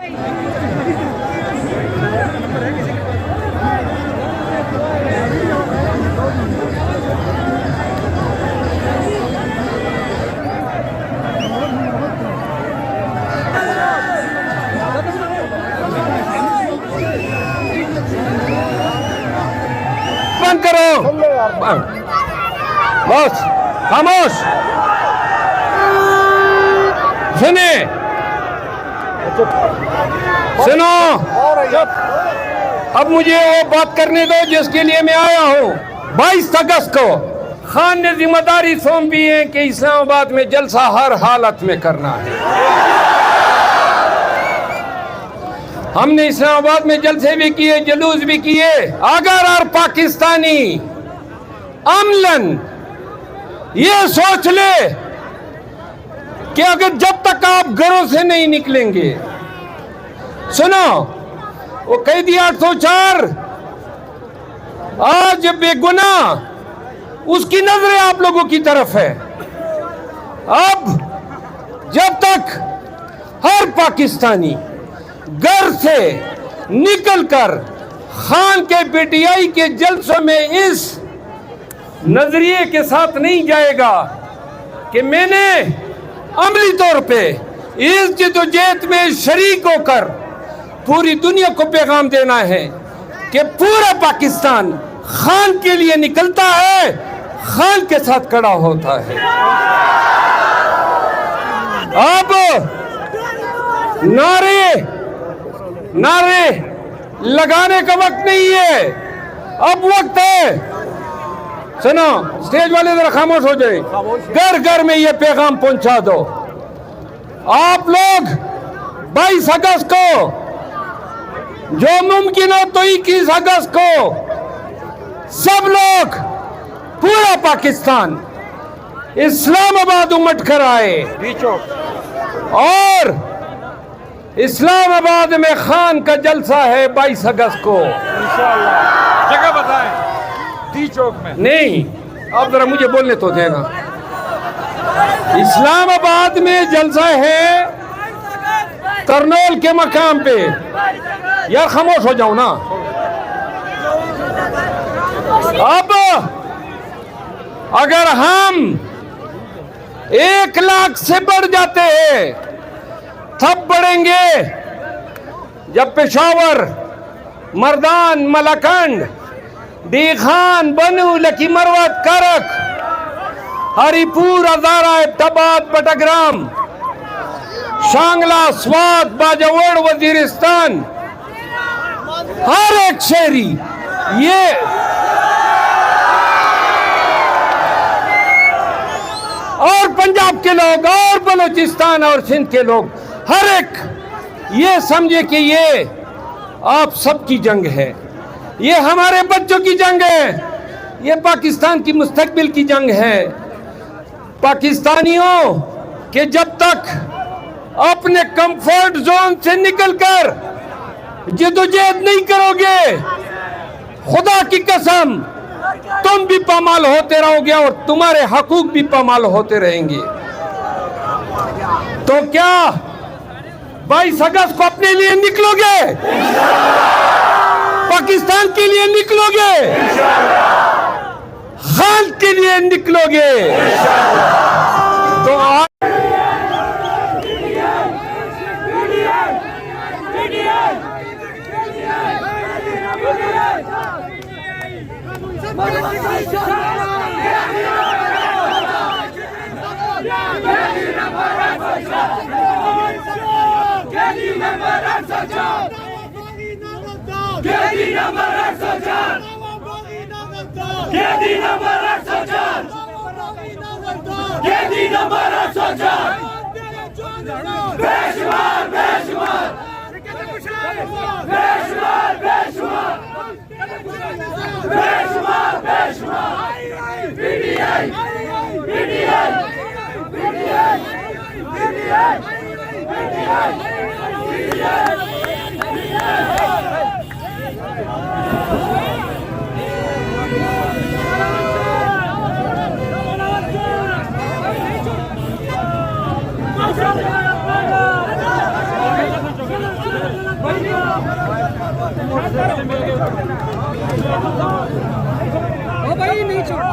बंद करो, बस खामोश। सुने, सुनो, अब मुझे वो बात करने दो जिसके लिए मैं आया हूँ। 22 अगस्त को खान ने जिम्मेदारी सौंपी है कि इस्लामाबाद में जलसा हर हालत में करना है। हमने इस्लामाबाद में जलसे भी किए, जुलूस भी किए। अगर हर पाकिस्तानी अमलन ये सोच ले कि अगर जब तक आप घरों से नहीं निकलेंगे, सुनो, वो कैदी 804 आज बेगुनाह, उसकी नजरें आप लोगों की तरफ है। अब जब तक हर पाकिस्तानी घर से निकलकर खान के पीटीआई के जलसों में इस नजरिए के साथ नहीं जाएगा कि मैंने अमली तौर पे इस जद्दोजहद में शरीक होकर पूरी दुनिया को पैगाम देना है कि पूरा पाकिस्तान खान के लिए निकलता है, खान के साथ खड़ा होता है। अब नारे लगाने का वक्त नहीं है, अब वक्त है। सुनो, स्टेज वाले जरा खामोश हो जाए। घर घर में ये पैगाम पहुंचा दो। आप लोग 22 अगस्त को, जो मुमकिन हो तो 21 अगस्त को, सब लोग, पूरा पाकिस्तान इस्लामाबाद उमड़ कर आए और इस्लामाबाद में खान का जलसा है 22 अगस्त को। इंशाअल्लाह। जगह बताएं। डी चौक में नहीं, अब जरा मुझे बोलने तो देना। इस्लामाबाद में जलसा है करनौल के मकाम पे। यार खामोश हो जाओ ना। अब अगर हम 1 लाख से बढ़ जाते हैं तब बढ़ेंगे जब पेशावर, मर्दान, मलकंड, दीखान, बनू, लकी मरवत, करक, हरिपुर, हजारा, इब्टाबाद, बटग्राम, शांगला, स्वात, बाजावड़, वजीरिस्तान, हर एक शहरी ये और पंजाब के लोग और बलूचिस्तान और सिंध के लोग, हर एक ये समझे कि ये आप सबकी जंग है, ये हमारे बच्चों की जंग है, ये पाकिस्तान की मुस्तकबिल की जंग है। पाकिस्तानियों के जब तक अपने कंफर्ट जोन से निकलकर जद्दोजहद नहीं करोगे, खुदा की कसम तुम भी पामाल होते रहोगे और तुम्हारे हकूक भी पामाल होते रहेंगे। तो क्या 22 अगस्त को अपने लिए निकलोगे? पाकिस्तान के लिए निकलोगे? खान के लिए निकलोगे? तो भाई नहीं छोड़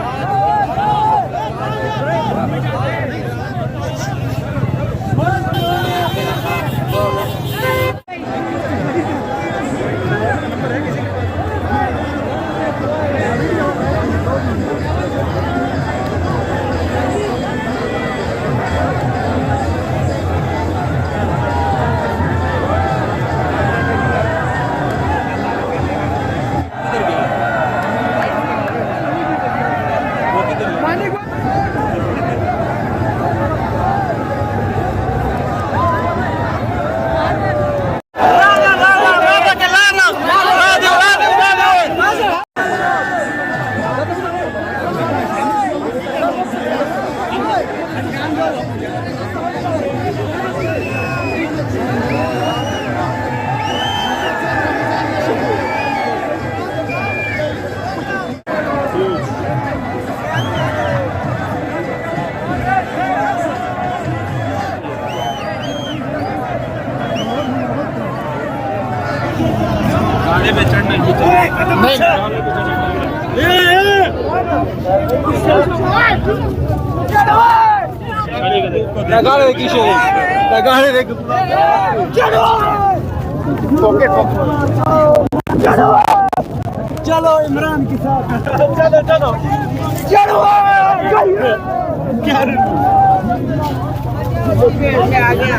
गाड़ी पे चढ़ना चलो इमरान के साथ चलो चलो चलो आ गया